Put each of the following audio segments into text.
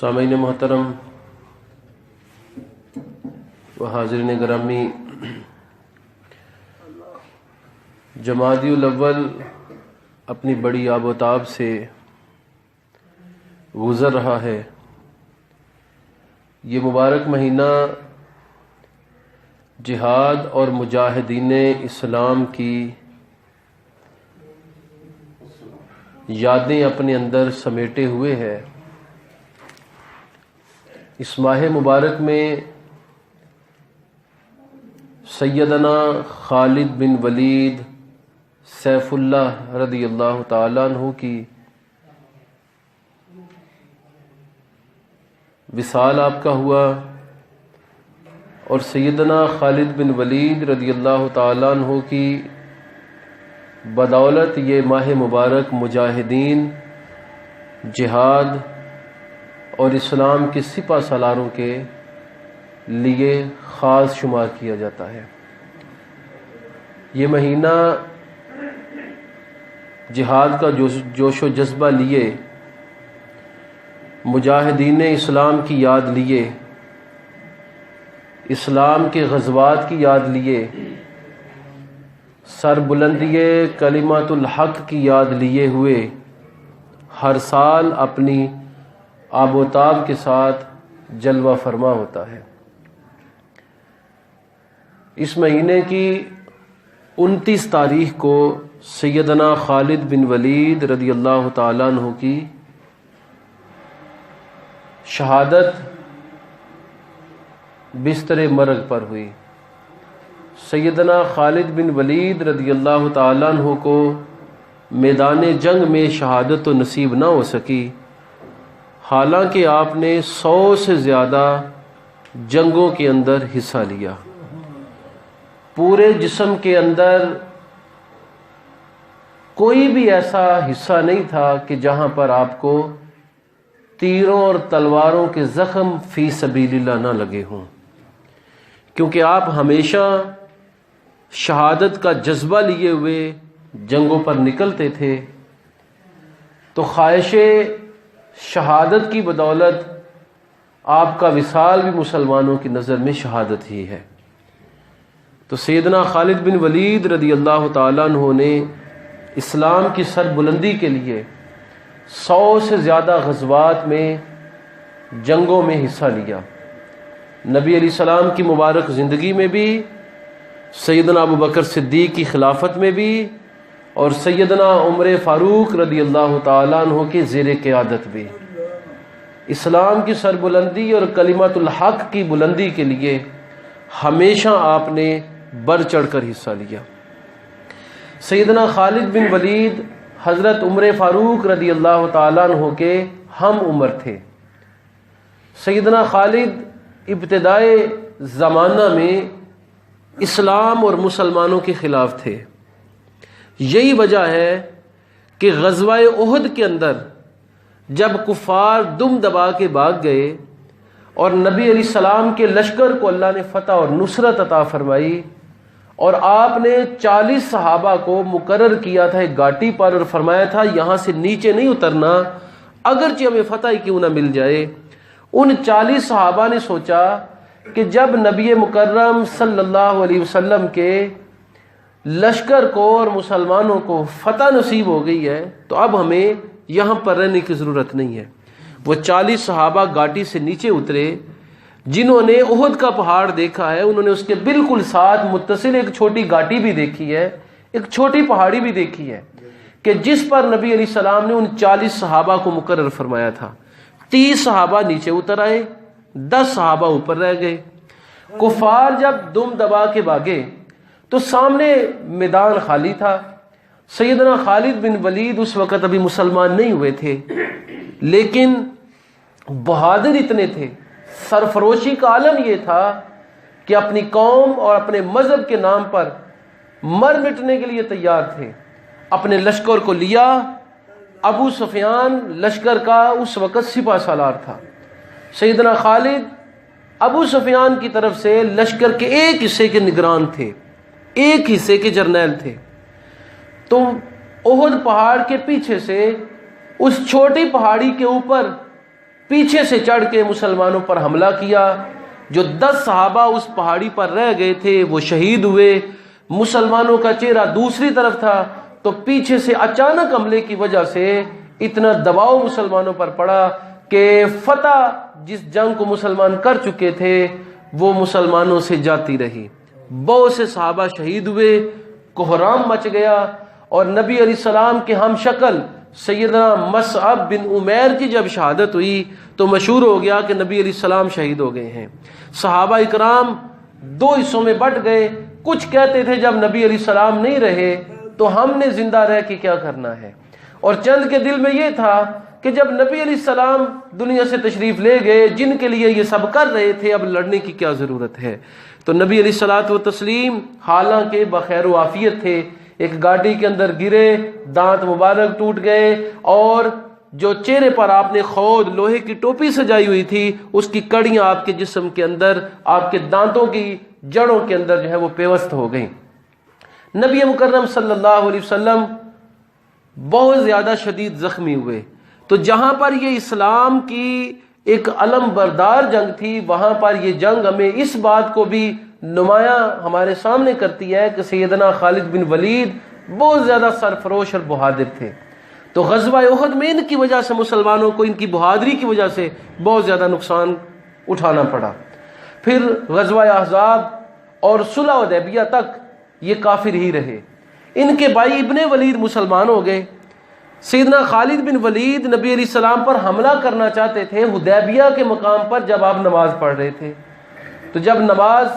سامعین محترم و حاضرین گرامی، جمادی الاول اپنی بڑی آب و تاب سے گزر رہا ہے۔ یہ مبارک مہینہ جہاد اور مجاہدین اسلام کی یادیں اپنے اندر سمیٹے ہوئے ہے۔ اس ماہ مبارک میں سیدنا خالد بن ولید سیف اللہ رضی اللہ تعالیٰ عنہ کی وصال آپ کا ہوا، اور سیدنا خالد بن ولید رضی اللہ تعالیٰ عنہ کی بدولت یہ ماہ مبارک مجاہدین، جہاد اور اسلام کے سپہ سالاروں کے لیے خاص شمار کیا جاتا ہے۔ یہ مہینہ جہاد کا جوش و جذبہ لیے، مجاہدین اسلام کی یاد لیے، اسلام کے غزوات کی یاد لیے، سربلندی کلمات الحق کی یاد لیے ہوئے ہر سال اپنی آب و تاب کے ساتھ جلوہ فرما ہوتا ہے۔ اس مہینے کی 29 تاریخ کو سیدنا خالد بن ولید رضی اللہ تعالیٰ عنہ کی شہادت بستر مرگ پر ہوئی۔ سیدنا خالد بن ولید رضی اللہ تعالیٰ عنہ کو میدان جنگ میں شہادت تو نصیب نہ ہو سکی، حالانکہ آپ نے 100 سے زیادہ جنگوں کے اندر حصہ لیا۔ پورے جسم کے اندر کوئی بھی ایسا حصہ نہیں تھا کہ جہاں پر آپ کو تیروں اور تلواروں کے زخم فی سبیل اللہ نہ لگے ہوں، کیونکہ آپ ہمیشہ شہادت کا جذبہ لیے ہوئے جنگوں پر نکلتے تھے۔ تو خواہش شہادت کی بدولت آپ کا وصال بھی مسلمانوں کی نظر میں شہادت ہی ہے۔ تو سیدنا خالد بن ولید رضی اللہ تعالیٰ عنہ نے اسلام کی سربلندی کے لیے 100 سے زیادہ غزوات میں، جنگوں میں حصہ لیا۔ نبی علیہ السلام کی مبارک زندگی میں بھی، سیدنا ابو بکر صدیق کی خلافت میں بھی، اور سیدنا عمر فاروق رضی اللہ تعالیٰ عنہ کے زیر قیادت بھی، اسلام کی سربلندی اور کلمات الحق کی بلندی کے لیے ہمیشہ آپ نے بڑھ چڑھ کر حصہ لیا۔ سیدنا خالد بن ولید حضرت عمر فاروق رضی اللہ تعالیٰ عنہ کے ہم عمر تھے۔ سیدنا خالد ابتدائے زمانہ میں اسلام اور مسلمانوں کے خلاف تھے۔ یہی وجہ ہے کہ غزوہ احد کے اندر جب کفار دم دبا کے بھاگ گئے اور نبی علیہ السلام کے لشکر کو اللہ نے فتح اور نصرت عطا فرمائی، اور آپ نے 40 صحابہ کو مقرر کیا تھا ایک گھاٹی پر، اور فرمایا تھا یہاں سے نیچے نہیں اترنا اگرچہ ہمیں فتح ہی کیوں نہ مل جائے۔ ان 40 صحابہ نے سوچا کہ جب نبی مکرم صلی اللہ علیہ وسلم کے لشکر کو اور مسلمانوں کو فتح نصیب ہو گئی ہے تو اب ہمیں یہاں پر رہنے کی ضرورت نہیں ہے۔ وہ 40 صحابہ گھاٹی سے نیچے اترے۔ جنہوں نے احد کا پہاڑ دیکھا ہے انہوں نے اس کے بالکل ساتھ متصل ایک چھوٹی گھاٹی بھی دیکھی ہے، ایک چھوٹی پہاڑی بھی دیکھی ہے کہ جس پر نبی علیہ السلام نے ان 40 صحابہ کو مقرر فرمایا تھا۔ 30 صحابہ نیچے اتر آئے، 10 صحابہ اوپر رہ گئے۔ کفار جب دم دبا کے بھاگے تو سامنے میدان خالی تھا۔ سیدنا خالد بن ولید اس وقت ابھی مسلمان نہیں ہوئے تھے، لیکن بہادر اتنے تھے، سرفروشی کا عالم یہ تھا کہ اپنی قوم اور اپنے مذہب کے نام پر مر مٹنے کے لیے تیار تھے۔ اپنے لشکر کو لیا۔ ابو سفیان لشکر کا اس وقت سپہ سالار تھا۔ سیدنا خالد ابو سفیان کی طرف سے لشکر کے ایک حصے کے نگران تھے، ایک حصے کے جرنیل تھے۔ تو احد پہاڑ کے پیچھے سے اس چھوٹی پہاڑی کے اوپر پیچھے سے چڑھ کے مسلمانوں پر حملہ کیا. جو 10 صحابہ اس پہاڑی پر رہ گئے تھے وہ شہید ہوئے. مسلمانوں کا چہرہ دوسری طرف تھا تو پیچھے سے اچانک حملے کی وجہ سے اتنا دباؤ مسلمانوں پر پڑا کہ فتح جس جنگ کو مسلمان کر چکے تھے وہ مسلمانوں سے جاتی رہی. بہت سے صحابہ شہید ہوئے، کوہرام مچ گیا، اور نبی علیہ السلام کے ہم شکل سیدنا مصعب بن عمیر کی جب شہادت ہوئی تو مشہور ہو گیا کہ نبی علیہ السلام شہید ہو گئے ہیں. صحابہ اکرام 2 حصوں میں بٹ گئے. کچھ کہتے تھے جب نبی علیہ السلام نہیں رہے تو ہم نے زندہ رہ کے کیا کرنا ہے، اور چند کے دل میں یہ تھا کہ جب نبی علیہ السلام دنیا سے تشریف لے گئے، جن کے لیے یہ سب کر رہے تھے، اب لڑنے کی کیا ضرورت ہے. تو نبی علیہ الصلوۃ والتسلیم حالانکہ بخیر و عافیت تھے، ایک گاڑی کے اندر گرے، دانت مبارک ٹوٹ گئے، اور جو چہرے پر آپ نے خود لوہے کی ٹوپی سجائی ہوئی تھی اس کی کڑیاں آپ کے جسم کے اندر، آپ کے دانتوں کی جڑوں کے اندر جو ہے وہ پیوست ہو گئیں. نبی مکرم صلی اللہ علیہ وسلم بہت زیادہ شدید زخمی ہوئے. تو جہاں پر یہ اسلام کی ایک علم بردار جنگ تھی، وہاں پر یہ جنگ ہمیں اس بات کو بھی نمایاں ہمارے سامنے کرتی ہے کہ سیدنا خالد بن ولید بہت زیادہ سرفروش اور بہادر تھے. تو غزوہ احد میں ان کی وجہ سے مسلمانوں کو ان کی بہادری کی وجہ سے بہت زیادہ نقصان اٹھانا پڑا. پھر غزوہ احزاب اور صلح حدیبیہ تک یہ کافر ہی رہے. ان کے بھائی ابن ولید مسلمان ہو گئے. سیدنا خالد بن ولید نبی علیہ السلام پر حملہ کرنا چاہتے تھے حدیبیہ کے مقام پر جب آپ نماز پڑھ رہے تھے. تو جب نماز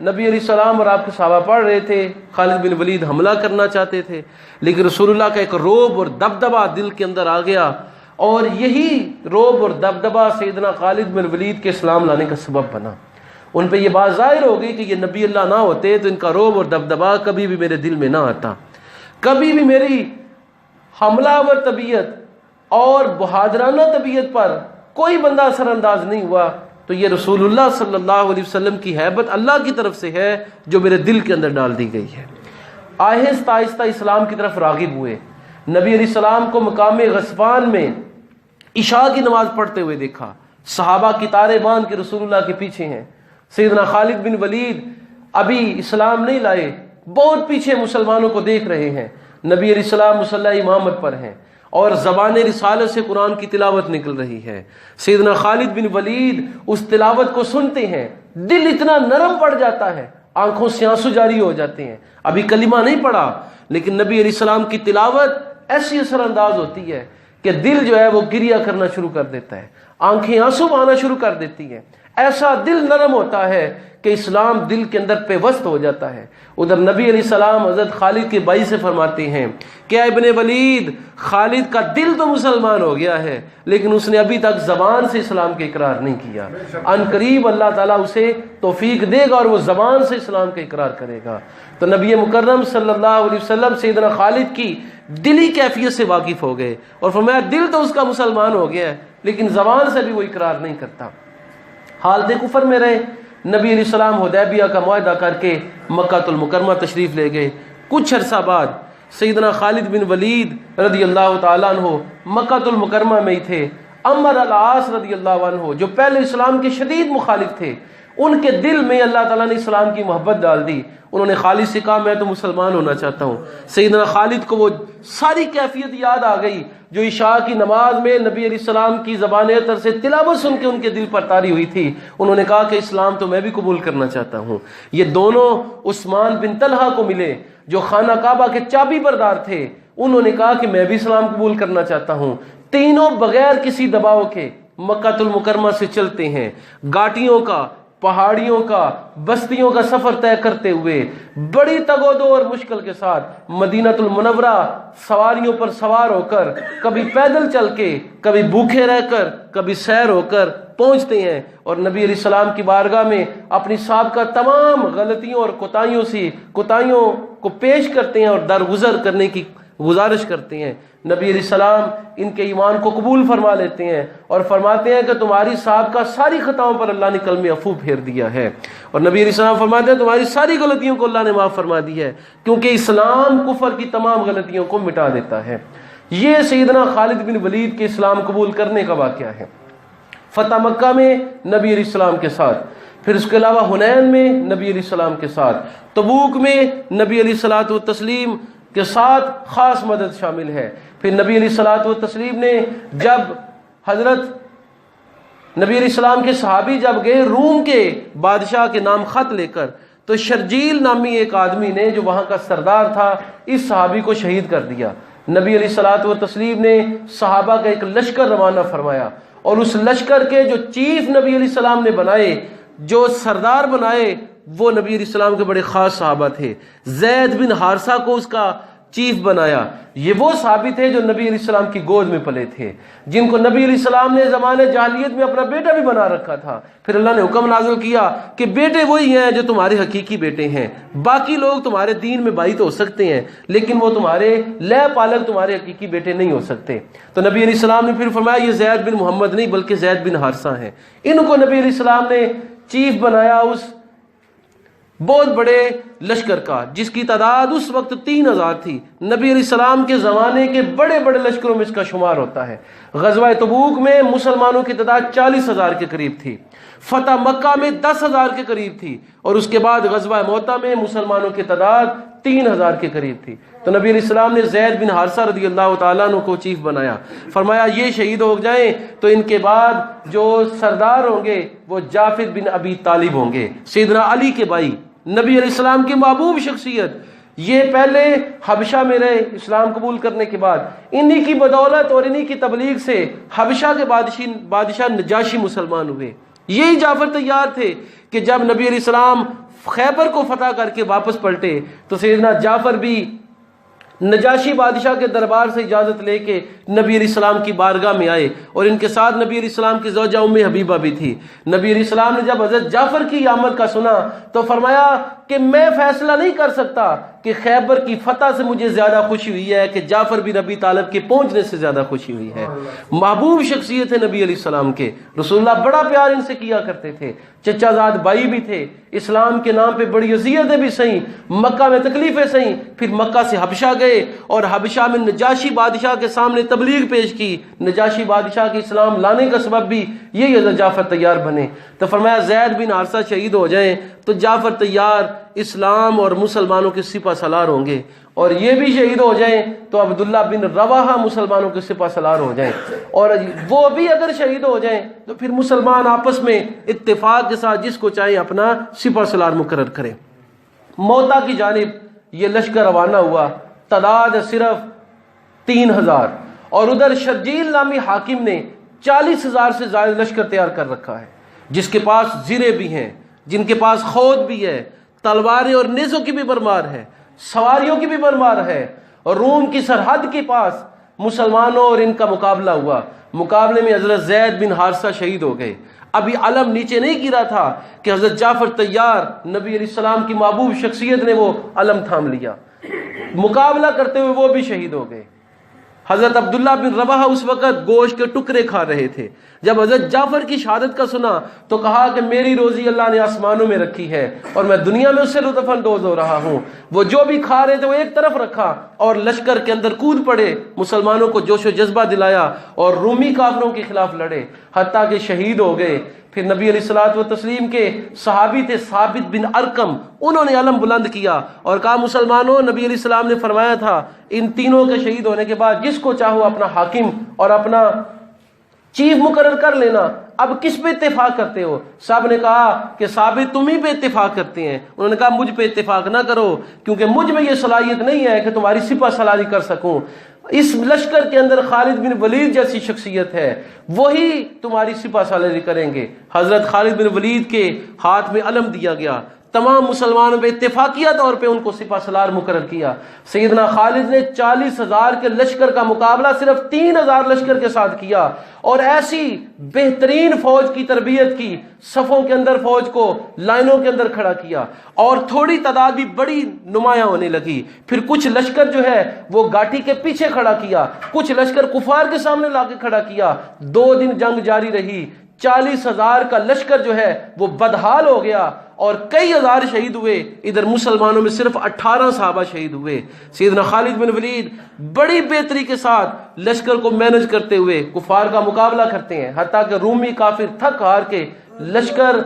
نبی علیہ السلام اور آپ کے صحابہ پڑھ رہے تھے، خالد بن ولید حملہ کرنا چاہتے تھے، لیکن رسول اللہ کا ایک رعب اور دبدبہ دل کے اندر آ گیا، اور یہی رعب اور دبدبہ سیدنا خالد بن ولید کے اسلام لانے کا سبب بنا. ان پہ یہ بات ظاہر ہو گئی کہ یہ نبی اللہ نہ ہوتے تو ان کا رعب اور دبدبہ کبھی بھی میرے دل میں نہ آتا، کبھی بھی میری حملہ آور طبیعت اور بہادرانہ طبیعت پر کوئی بندہ اثر انداز نہیں ہوا. تو یہ رسول اللہ صلی اللہ علیہ وسلم کی ہیبت اللہ کی طرف سے ہے جو میرے دل کے اندر ڈال دی گئی ہے. آہستہ آہستہ اسلام کی طرف راغب ہوئے. نبی علیہ السلام کو مقام غسفان میں عشاء کی نماز پڑھتے ہوئے دیکھا. صحابہ کی تارے باندھ کے رسول اللہ کے پیچھے ہیں. سیدنا خالد بن ولید ابھی اسلام نہیں لائے، بہت پیچھے مسلمانوں کو دیکھ رہے ہیں. نبی علیہ السلام مصلی امامت پر ہیں اور زبان رسالت سے قرآن کی تلاوت نکل رہی ہے. سیدنا خالد بن ولید اس تلاوت کو سنتے ہیں، دل اتنا نرم پڑ جاتا ہے، آنکھوں سے آنسو جاری ہو جاتے ہیں. ابھی کلمہ نہیں پڑھا لیکن نبی علیہ السلام کی تلاوت ایسی اثر انداز ہوتی ہے کہ دل جو ہے وہ گریہ کرنا شروع کر دیتا ہے، آنکھیں آنسو بہانا شروع کر دیتی ہیں. ایسا دل نرم ہوتا ہے کہ اسلام دل کے اندر پیوست ہو جاتا ہے. ادھر نبی علیہ السلام حضرت خالد کے بھائی سے فرماتے ہیں کہ ابن ولید، خالد کا دل تو مسلمان ہو گیا ہے لیکن اس نے ابھی تک زبان سے اسلام کے اقرار نہیں کیا. ان قریب اللہ تعالیٰ اسے توفیق دے گا اور وہ زبان سے اسلام کا اقرار کرے گا. تو نبی مکرم صلی اللہ علیہ وسلم سیدنا خالد کی دلی کیفیت سے واقف ہو گئے اور فرمایا دل تو اس کا مسلمان ہو گیا ہے لیکن زبان سے بھی وہ اقرار نہیں کرتا. حالت کفر میں رہے. نبی علیہ السلام حدیبیہ کا معاہدہ کر کے مکہ المکرمہ تشریف لے گئے. کچھ عرصہ بعد سیدنا خالد بن ولید رضی اللہ تعالیٰ عنہ مکہ المکرمہ میں ہی تھے. عمر العاص رضی اللہ عنہ جو پہلے اسلام کے شدید مخالف تھے، ان کے دل میں اللہ تعالیٰ نے اسلام کی محبت ڈال دی. انہوں نے خالد سے کہا میں تو مسلمان ہونا چاہتا ہوں. سیدنا خالد کو وہ ساری کیفیت یاد آ گئی جو عشاء کی نماز میں نبی علیہ السلام کی زبان اطہر سے تلاوت سن کے ان کے دل پر طاری ہوئی تھی. انہوں نے کہا کہ اسلام تو میں بھی قبول کرنا چاہتا ہوں. یہ دونوں عثمان بن طلحہ کو ملے جو خانہ کعبہ کے چابی بردار تھے. انہوں نے کہا کہ میں بھی اسلام قبول کرنا چاہتا ہوں. تینوں بغیر کسی دباؤ کے مکہ المکرمہ سے چلتے ہیں. گاٹیوں کا، پہاڑیوں کا، بستیوں کا سفر طے کرتے ہوئے بڑی تگ و دو اور مشکل کے ساتھ مدینہ المنورہ سواریوں پر سوار ہو کر، کبھی پیدل چل کے، کبھی بھوکے رہ کر، کبھی سیر ہو کر پہنچتے ہیں اور نبی علیہ السلام کی بارگاہ میں اپنی سابقہ تمام غلطیوں اور کوتاہیوں کو پیش کرتے ہیں اور درگزر کرنے کی گزارش کرتے ہیں. نبی علیہ السلام ان کے ایمان کو قبول فرما لیتے ہیں اور فرماتے ہیں کہ تمہاری سابقہ ساری خطاؤں پر اللہ نے کلمہ عفو پھیر دیا ہے. اور نبی علیہ السلام فرماتے ہیں تمہاری ساری غلطیوں کو اللہ نے معاف فرما دی ہے کیونکہ اسلام کفر کی تمام غلطیوں کو مٹا دیتا ہے. یہ سیدنا خالد بن ولید کے اسلام قبول کرنے کا واقعہ ہے. فتح مکہ میں نبی علیہ السلام کے ساتھ، پھر اس کے علاوہ حنین میں نبی علیہ السلام کے ساتھ، تبوک میں نبی علیہ الصلوۃ والتسلیم کے ساتھ خاص مدد شامل ہے۔ پھر نبی علیہ الصلوۃ والتسلیم نے جب حضرت نبی علیہ السلام کے صحابی جب گئے روم کے بادشاہ کے نام خط لے کر، تو شرجیل نامی ایک آدمی نے جو وہاں کا سردار تھا اس صحابی کو شہید کر دیا۔ نبی علیہ الصلوۃ والتسلیم نے صحابہ کا ایک لشکر روانہ فرمایا، اور اس لشکر کے جو چیف نبی علیہ السلام نے بنائے، جو سردار بنائے، وہ نبی علیہ السلام کے بڑے خاص صحابہ تھے۔ زید بن حارثہ کو اس کا چیف بنایا۔ یہ وہ صحابی تھے جو نبی علیہ السلام کی گود میں پلے تھے، جن کو نبی علیہ السلام نے زمانے جاہلیت میں اپنا بیٹا بھی بنا رکھا تھا۔ پھر اللہ نے حکم نازل کیا کہ بیٹے وہی ہیں جو تمہارے حقیقی بیٹے ہیں، باقی لوگ تمہارے دین میں بھائی تو ہو سکتے ہیں لیکن وہ تمہارے لے پالک تمہارے حقیقی بیٹے نہیں ہو سکتے۔ تو نبی علیہ السلام نے پھر فرمایا یہ زید بن محمد نہیں بلکہ زید بن حارثہ ہیں۔ ان کو نبی علیہ السلام نے چیف بنایا اس بہت بڑے لشکر کا، جس کی تعداد اس وقت 3000 تھی۔ نبی علیہ السلام کے زمانے کے بڑے بڑے لشکروں میں اس کا شمار ہوتا ہے۔ غزوہ تبوک میں مسلمانوں کی تعداد 40,000 کے قریب تھی، فتح مکہ میں 10,000 کے قریب تھی، اور اس کے بعد غزوہ موطا میں مسلمانوں کی تعداد 3,000 کے قریب تھی۔ تو نبی علیہ السلام نے زید بن حارثہ رضی اللہ تعالیٰ عنہ کو چیف بنایا، فرمایا یہ شہید ہو جائیں تو ان کے بعد جو سردار ہوں گے وہ جعفر بن ابی طالب ہوں گے، سیدنا علی کے بھائی، نبی علیہ السلام کی محبوب شخصیت۔ یہ پہلے حبشہ میں رہے اسلام قبول کرنے کے بعد، انہی کی بدولت اور انہی کی تبلیغ سے حبشہ کے بادشاہ نجاشی مسلمان ہوئے۔ یہی جعفر طیار تھے کہ جب نبی علیہ السلام خیبر کو فتح کر کے واپس پلٹے تو سیدنا جعفر بھی نجاشی بادشاہ کے دربار سے اجازت لے کے نبی علیہ السلام کی بارگاہ میں آئے، اور ان کے ساتھ نبی علیہ السلام کی زوجہ ام حبیبہ بھی تھی۔ نبی علیہ السلام نے جب حضرت جعفر کی آمد کا سنا تو فرمایا کہ میں فیصلہ نہیں کر سکتا کہ خیبر کی فتح سے مجھے زیادہ خوشی ہوئی ہے کہ جعفر بن ابی طالب کے پہنچنے سے زیادہ خوشی ہوئی ہے۔ محبوب شخصیت ہے نبی علیہ السلام کے، رسول اللہ بڑا پیار ان سے کیا کرتے تھے، چچا زاد بھائی بھی تھے، اسلام کے نام پہ بڑی اذیتیں بھی سہیں، مکہ میں تکلیفیں سہیں، پھر مکہ سے حبشہ گئے اور حبشہ میں نجاشی بادشاہ کے سامنے تبلیغ پیش کی۔ نجاشی بادشاہ کے اسلام لانے کا سبب بھی یہی حضرت جعفر طیار بنے۔ تو فرمایا زید بن حارثہ شہید ہو جائیں تو جعفر طیار اسلام اور مسلمانوں کے سپہ سالار ہوں گے، اور یہ بھی شہید ہو جائیں تو عبداللہ بن رواحہ مسلمانوں کے سپہ سالار ہو جائیں، اور وہ بھی اگر شہید ہو جائیں تو پھر مسلمان آپس میں اتفاق کے ساتھ جس کو چاہیں اپنا سپہ سالار مقرر کریں۔ موتا کی جانب یہ لشکر روانہ ہوا، تعداد صرف 3000، اور ادھر شرجیل نامی حاکم نے 40,000 سے زائد لشکر تیار کر رکھا ہے، جس کے پاس زرے بھی ہیں، جن کے پاس خود بھی ہے، تلواریں اور نیزوں کی بھی بھرمار ہے، سواریوں کی بھی بھرمار ہے، اور روم کی سرحد کے پاس مسلمانوں اور ان کا مقابلہ ہوا۔ مقابلے میں حضرت زید بن حارثہ شہید ہو گئے۔ ابھی علم نیچے نہیں گرا تھا کہ حضرت جعفر طیار نبی علیہ السلام کی محبوب شخصیت نے وہ علم تھام لیا، مقابلہ کرتے ہوئے وہ بھی شہید ہو گئے۔ حضرت عبداللہ بن رواحہ اس وقت گوشت کے ٹکڑے کھا رہے تھے۔ جب حضرت جعفر کی شہادت کا سنا تو کہا کہ میری روزی اللہ نے آسمانوں میں رکھی ہے اور میں دنیا میں اس سے لطف اندوز ہو رہا ہوں۔ وہ جو بھی کھا رہے تھے وہ ایک طرف رکھا اور لشکر کے اندر کود پڑے، مسلمانوں کو جوش و جذبہ دلایا اور رومی کافروں کے خلاف لڑے، حتیٰ کہ شہید ہو گئے۔ پھر نبی علیہ الصلوۃ والتسلیم کے صحابی تھے ثابت بن ارقم، انہوں نے علم بلند کیا اور کہا مسلمانوں، نبی علیہ السلام نے فرمایا تھا ان تینوں کے شہید ہونے کے بعد جس کو چاہو اپنا حاکم اور اپنا چیف مقرر کر لینا، اب کس پہ اتفاق کرتے ہو؟ صاحب نے کہا کہ ثابت تم ہی پہ اتفاق کرتے ہیں۔ انہوں نے کہا مجھ پہ اتفاق نہ کرو، کیونکہ مجھ میں یہ صلاحیت نہیں ہے کہ تمہاری سپہ سالاری کر سکوں۔ اس لشکر کے اندر خالد بن ولید جیسی شخصیت ہے، وہی تمہاری سپہ سالاری کریں گے۔ حضرت خالد بن ولید کے ہاتھ میں علم دیا گیا، تمام مسلمانوں پہ اتفاقیہ طور پہ ان کو سپہ سالار مقرر کیا۔ سیدنا خالد نے 40,000 کے لشکر کا مقابلہ صرف 3,000 لشکر کے ساتھ کیا، اور ایسی بہترین فوج کی تربیت کی، صفوں کے اندر فوج کو لائنوں کے اندر کھڑا کیا، اور تھوڑی تعداد بھی بڑی نمایاں ہونے لگی۔ پھر کچھ لشکر جو ہے وہ گاٹی کے پیچھے کھڑا کیا، کچھ لشکر کفار کے سامنے لا کے کھڑا کیا۔ 2 دن جنگ جاری رہی، 40,000 کا لشکر جو ہے وہ بدحال ہو گیا اور کئی ہزار شہید ہوئے. ادھر مسلمانوں میں صرف 18 صحابہ شہید ہوئے. سیدنا خالد بن ولید بڑی بہتری کے ساتھ لشکر کو مینج کرتے ہوئے کفار کا مقابلہ کرتے ہیں، حتیٰ کہ رومی کافر تھک ہار کے لشکر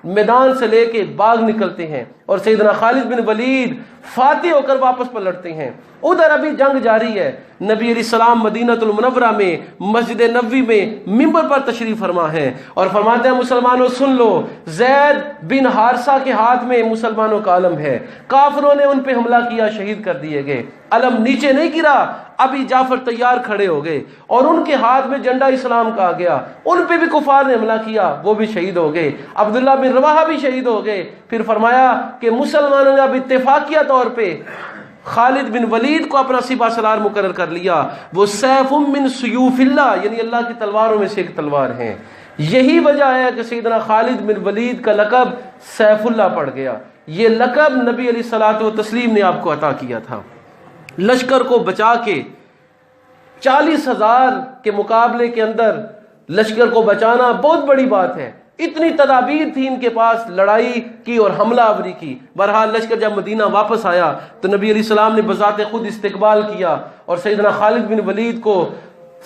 میدان سے لے کے باغ نکلتے ہیں اور سیدنا خالد بن ولید فاتح ہو کر واپس پلٹتے ہیں. ادھر ابھی جنگ جاری ہے. نبی علیہ السلام مدینہ المنورہ میں مسجد نبوی میں منبر پر تشریف فرما ہے اور فرماتے ہیں مسلمانوں سن لو، زید بن حارثہ کے ہاتھ میں مسلمانوں کا علم ہے، کافروں نے ان پہ حملہ کیا، شہید کر دیے گئے. علم نیچے نہیں گرا، ابھی جعفر تیار کھڑے ہو گئے اور ان کے ہاتھ میں جھنڈا اسلام کا آ گیا، ان پہ بھی کفار نے حملہ کیا، وہ بھی شہید ہو گئے. عبداللہ بن رواحہ بھی شہید ہو گئے. پھر فرمایا کہ مسلمانوں نے اب اتفاقیہ طور پہ خالد بن ولید کو اپنا سپہ سالار مقرر کر لیا. وہ سیف من سیوف اللہ، یعنی اللہ کی تلواروں میں سے ایک تلوار ہیں. یہی وجہ ہے کہ سیدنا خالد بن ولید کا لقب سیف اللہ پڑ گیا. یہ لقب نبی علیہ الصلوۃ والتسلیم نے آپ کو عطا کیا تھا. لشکر کو بچا کے 40,000 کے مقابلے کے اندر لشکر کو بچانا بہت بڑی بات ہے. اتنی تدابیر تھی ان کے پاس، لڑائی کی اور حملہ آوری کی. بہرحال لشکر جب مدینہ واپس آیا تو نبی علیہ السلام نے بذات خود استقبال کیا اور سیدنا خالد بن ولید کو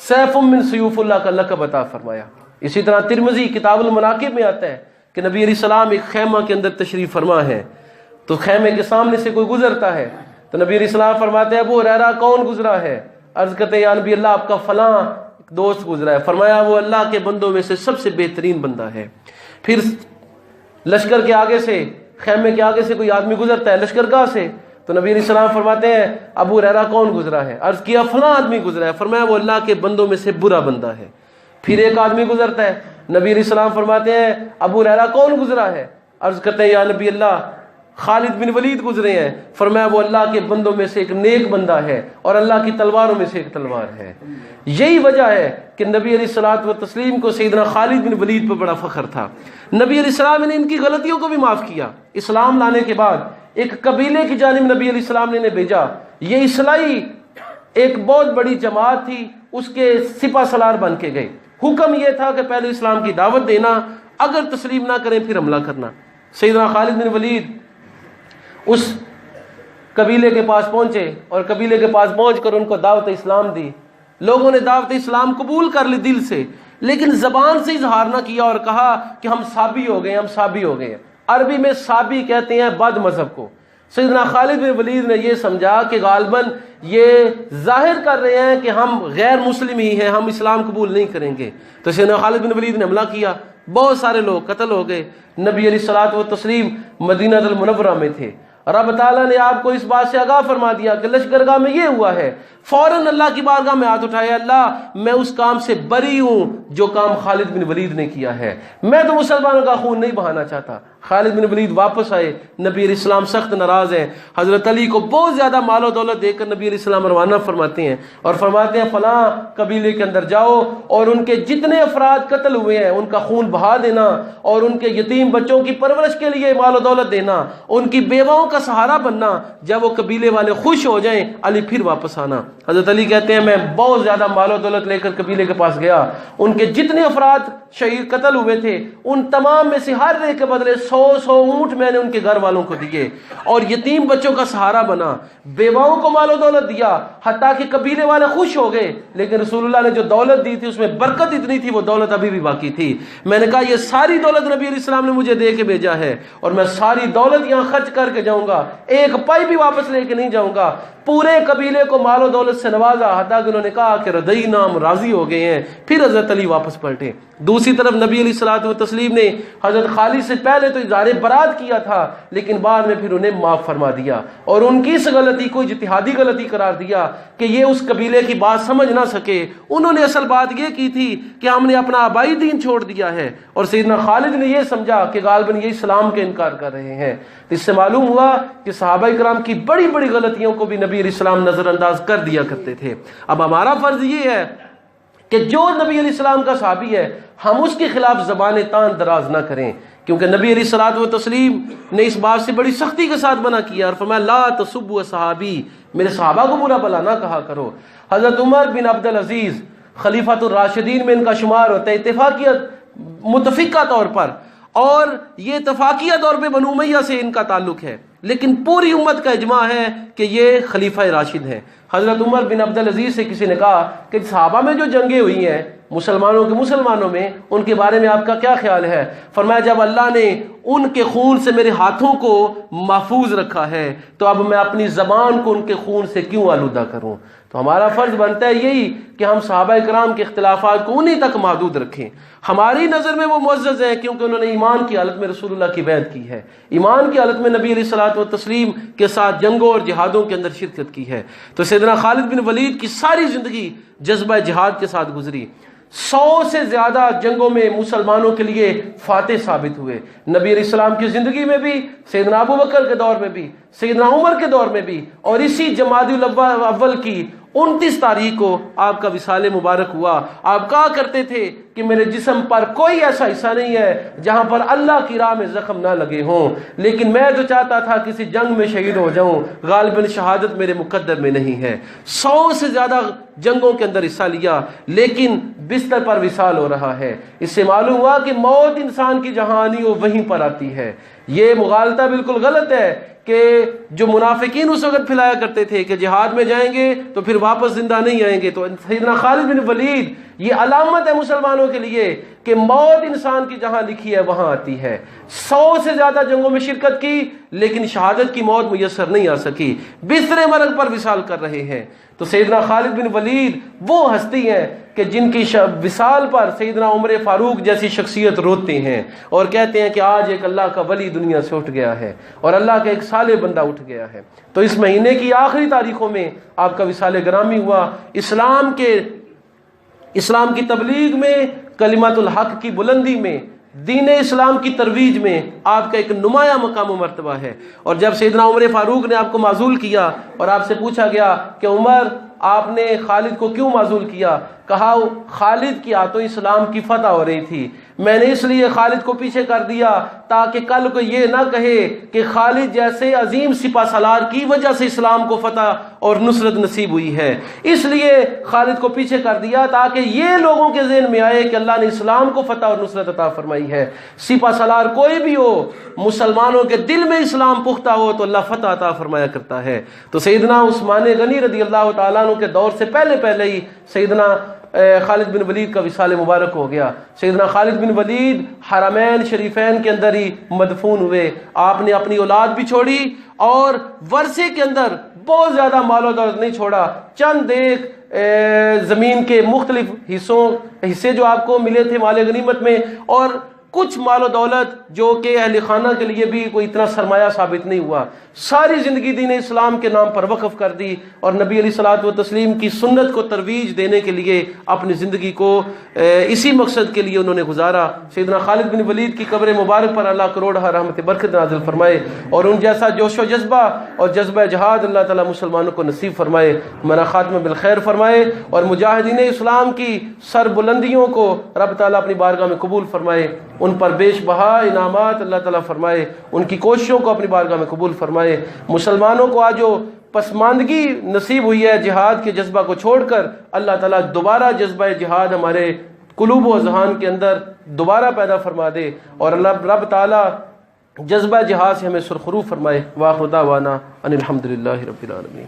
سیف من سیوف اللہ کا لقب عطا فرمایا. اسی طرح ترمذی کتاب المناقب میں آتا ہے کہ نبی علیہ السلام ایک خیمہ کے اندر تشریف فرما ہے تو خیمے کے سامنے سے کوئی گزرتا ہے تو نبی علیہ السلام فرماتے ہیں ابو ہریرہ کون گزرا ہے؟ عرض کرتے ہیں یا نبی اللہ آپ کا فلاں دوست گزرا ہے. فرمایا وہ اللہ کے بندوں میں سے سب سے بہترین بندہ ہے. پھر لشکر کے آگے سے، خیمے کے آگے سے کوئی آدمی گزرتا ہے لشکرگاہ سے تو نبی علیہ السلام فرماتے ہیں ابو ہریرہ کون گزرا ہے؟ عرض کیا فلاں آدمی گزرا ہے. فرمایا وہ اللہ کے بندوں میں سے برا بندہ ہے. پھر ایک آدمی گزرتا ہے، نبی علیہ السلام فرماتے ہیں ابو ہریرہ کون گزرا ہے؟ عرض کرتے ہیں یا نبی اللہ خالد بن ولید گزرے ہیں. فرمایا وہ اللہ کے بندوں میں سے ایک نیک بندہ ہے اور اللہ کی تلواروں میں سے ایک تلوار ہے. یہی وجہ ہے کہ نبی علیہ الصلوۃ والتسلیم کو سیدنا خالد بن ولید پر بڑا فخر تھا. نبی علیہ السلام نے ان کی غلطیوں کو بھی معاف کیا. اسلام لانے کے بعد ایک قبیلے کی جانب نبی علیہ السلام نے بھیجا. یہ اصلاحی ایک بہت بڑی جماعت تھی، اس کے سپہ سالار بن کے گئے. حکم یہ تھا کہ پہلے اسلام کی دعوت دینا، اگر تسلیم نہ کریں پھر حملہ کرنا. سیدنا خالد بن ولید اس قبیلے کے پاس پہنچے اور قبیلے کے پاس پہنچ کر ان کو دعوت اسلام دی. لوگوں نے دعوت اسلام قبول کر لی دل سے، لیکن زبان سے اظہار نہ کیا اور کہا کہ ہم صابی ہو گئے، ہم صابی ہو گئے. عربی میں صابی کہتے ہیں بد مذہب کو. سیدنا خالد بن ولید نے یہ سمجھا کہ غالباً یہ ظاہر کر رہے ہیں کہ ہم غیر مسلم ہی ہیں، ہم اسلام قبول نہیں کریں گے. تو سیدنا خالد بن ولید نے حملہ کیا، بہت سارے لوگ قتل ہو گئے. نبی علیہ الصلوۃ والتسلیم مدینہ المنورہ میں تھے. رب تعالیٰ نے آپ کو اس بات سے آگاہ فرما دیا کہ لشکرگاہ میں یہ ہوا ہے. فوراً اللہ کی بارگاہ میں ہاتھ اٹھایا، اللہ میں اس کام سے بری ہوں جو کام خالد بن ولید نے کیا ہے. میں تو مسلمانوں کا خون نہیں بہانا چاہتا. خالد بن ولید واپس آئے. نبی علیہ السلام سخت ناراض ہیں. حضرت علی کو بہت زیادہ مال و دولت دے کر نبی علیہ السلام روانہ فرماتے ہیں اور فرماتے ہیں فلاں قبیلے کے اندر جاؤ اور ان کے جتنے افراد قتل ہوئے ہیں ان کا خون بہا دینا اور ان کے یتیم بچوں کی پرورش کے لیے مال و دولت دینا، ان کی بیواؤں کا سہارا بننا. جب وہ قبیلے والے خوش ہو جائیں علی پھر واپس آنا. حضرت علی کہتے ہیں میں بہت زیادہ مال و دولت لے کر قبیلے کے پاس گیا. ان کے جتنے افراد شہید قتل ہوئے تھے ان تمام میں سے ہر ایک کے بدلے 100 اونٹ میں نے ان کے گھر والوں کو دیے اور یتیم بچوں کا سہارا بنا. بیواؤں کو مال و دولت دیا حتیٰ کہ قبیلے والے خوش ہو گئے. لیکن رسول اللہ نے جو دولت دی تھی اس میں برکت اتنی تھی، وہ دولت ابھی بھی باقی تھی. میں نے کہا یہ ساری دولت نبی علیہ السلام نے مجھے دے کے بھیجا ہے اور میں ساری دولت یہاں خرچ کر کے جاؤں گا، ایک پائی بھی واپس لے کے نہیں جاؤں گا. پورے قبیلے کو مال و دولت سے نوازا حتیٰ کہ انہوں نے کہا کہ ردینا، ہم راضی ہو گئے ہیں. پھر حضرت علی واپس پلٹے. دوسری طرف نبی علیہ الصلوۃ والتسلیم نے حضرت خالد سے پہلے تو اظہار برات کیا تھا لیکن بعد میں پھر انہیں معاف فرما دیا اور ان کی اس غلطی کو اجتہادی غلطی قرار دیا کہ یہ اس قبیلے کی بات سمجھ نہ سکے. انہوں نے اصل بات یہ کی تھی کہ ہم نے اپنا آبائی دین چھوڑ دیا ہے اور سیدنا خالد نے یہ سمجھا کہ غالباً یہ اسلام کے انکار کر رہے ہیں. اس سے معلوم ہوا کہ صحابہ کرام کی بڑی بڑی غلطیوں کو بھی نبی علیہ السلام نظر انداز کر دیا کرتے تھے. اب ہمارا فرض یہ ہے کہ جو نبی علیہ السلام کا صحابی ہے ہم اس کے خلاف زبان تان دراز نہ کریں، کیونکہ نبی علیہ الصلوۃ والتسلیم نے اس بات سے بڑی سختی کے ساتھ منع کیا اور فرمایا لا تسبوا صحابی، میرے صحابہ کو برا بھلا نہ کہا کرو. حضرت عمر بن عبد العزیز خلیفۃ الراشدین میں ان کا شمار ہوتا ہے. اتفاقیت متفقہ طور پر، اور یہ اتفاقیہ طور پہ بنو امیہ سے ان کا تعلق ہے، لیکن پوری امت کا اجماع ہے کہ یہ خلیفہ راشد ہیں۔ حضرت عمر بن عبدالعزیز سے کسی نے کہا کہ صحابہ میں جو جنگیں ہوئی ہیں مسلمانوں میں، ان کے بارے میں آپ کا کیا خیال ہے؟ فرمایا جب اللہ نے ان کے خون سے میرے ہاتھوں کو محفوظ رکھا ہے تو اب میں اپنی زبان کو ان کے خون سے کیوں آلودہ کروں؟ تو ہمارا فرض بنتا ہے یہی کہ ہم صحابہ کرام کے اختلافات کو انہی تک محدود رکھیں۔ ہماری نظر میں وہ معزز ہیں کیونکہ انہوں نے ایمان کی حالت میں رسول اللہ کی بیعت کی ہے، ایمان کی حالت میں نبی علیہ الصلوۃ والتسلیم کے ساتھ جنگوں اور جہادوں کے اندر شرکت کی ہے۔ تو سیدنا خالد بن ولید کی ساری زندگی جذبہ جہاد کے ساتھ گزری، 100 سے زیادہ جنگوں میں مسلمانوں کے لیے فاتح ثابت ہوئے۔ نبی علیہ السلام کی زندگی میں بھی، سیدنا ابو بکر کے دور میں بھی، سیدنا عمر کے دور میں بھی، اور اسی جمادی الاول کی 29 تاریخ کو آپ کا وصال مبارک ہوا۔ آپ کہا کرتے تھے کہ میرے جسم پر کوئی ایسا حصہ نہیں ہے جہاں پر اللہ کی راہ میں زخم نہ لگے ہوں، لیکن میں تو چاہتا تھا کسی جنگ میں شہید ہو جاؤں، غالباً شہادت میرے مقدر میں نہیں ہے۔ 100 سے زیادہ جنگوں کے اندر حصہ لیا، لیکن بستر پر وصال ہو رہا ہے۔ اس سے معلوم ہوا کہ موت انسان کی جہاں آنی ہو وہیں پر آتی ہے۔ یہ مغالطہ بالکل غلط ہے کہ جو منافقین اس وقت پھیلایا کرتے تھے کہ جہاد میں جائیں گے تو پھر واپس زندہ نہیں آئیں گے، تو سیدنا خالد بن ولید یہ علامت ہے مسلمانوں کے لیے کہ موت انسان کی جہاں لکھی ہے وہاں آتی ہے۔ 100 سے زیادہ جنگوں میں شرکت کی لیکن شہادت کی موت میسر نہیں آ سکی، بستر مرگ پر وصال کر رہے ہیں۔ تو سیدنا خالد بن ولید وہ ہستی ہیں کہ جن کی وصال پر سیدنا عمر فاروق جیسی شخصیت روتے ہیں اور کہتے ہیں کہ آج ایک اللہ کا ولی دنیا سے اٹھ گیا ہے اور اللہ کا ایک صالح بندہ اٹھ گیا ہے۔ تو اس مہینے کی آخری تاریخوں میں آپ کا وصال گرامی ہوا۔ اسلام کی تبلیغ میں، کلمت الحق کی بلندی میں، دین اسلام کی ترویج میں آپ کا ایک نمایاں مقام و مرتبہ ہے۔ اور جب سیدنا عمر فاروق نے آپ کو معزول کیا اور آپ سے پوچھا گیا کہ عمر آپ نے خالد کو کیوں معزول کیا، کہا خالد کی ہاتھوں اسلام کی فتح ہو رہی تھی، میں نے اس لیے خالد کو پیچھے کر دیا تاکہ کل کو یہ نہ کہے کہ خالد جیسے عظیم سپہ سالار کی وجہ سے اسلام کو فتح اور نصرت نصیب ہوئی ہے، اس لیے خالد کو پیچھے کر دیا تاکہ یہ لوگوں کے ذہن میں آئے کہ اللہ نے اسلام کو فتح اور نصرت عطا فرمائی ہے۔ سپہ سالار کوئی بھی ہو، مسلمانوں کے دل میں اسلام پختہ ہو تو اللہ فتح عطا فرمایا کرتا ہے۔ تو سیدنا عثمان غنی رضی اللہ تعالیٰ عنہ کے دور سے پہلے ہی سیدنا خالد بن ولید کا وصال مبارک ہو گیا۔ سیدنا خالد بن ولید حرمین شریفین کے اندر ہی مدفون ہوئے۔ آپ نے اپنی اولاد بھی چھوڑی اور ورثے کے اندر بہت زیادہ مال و دولت نہیں چھوڑا، چند ایک زمین کے مختلف حصے جو آپ کو ملے تھے مال غنیمت میں، اور کچھ مال و دولت جو کہ اہل خانہ کے لیے بھی کوئی اتنا سرمایہ ثابت نہیں ہوا، ساری زندگی دین اسلام کے نام پر وقف کر دی اور نبی علیہ الصلوۃ والتسلیم کی سنت کو ترویج دینے کے لیے اپنی زندگی کو اسی مقصد کے لیے انہوں نے گزارا۔ سیدنا خالد بن ولید کی قبر مبارک پر اللہ کروڑہ رحمت برکت نازل فرمائے اور ان جیسا جوش و جذبہ اور جذبہ جہاد اللہ تعالیٰ مسلمانوں کو نصیب فرمائے، ہمارا خاتمہ بالخیر فرمائے، اور مجاہدین اسلام کی سر بلندیوں کو رب تعالیٰ اپنی بارگاہ میں قبول فرمائے، ان پر بیش بہا انعامات اللہ تعالیٰ فرمائے، ان کی کوششوں کو اپنی بارگاہ میں قبول فرمائے۔ مسلمانوں کو آج جو پسماندگی نصیب ہوئی ہے جہاد کے جذبہ کو چھوڑ کر، اللہ تعالیٰ دوبارہ جذبہ جہاد ہمارے قلوب و اذہان کے اندر دوبارہ پیدا فرما دے اور اللہ رب تعالیٰ جذبہ جہاد سے ہمیں سرخرو فرمائے۔ وآخر دعوانا ان الحمدللہ رب العالمین۔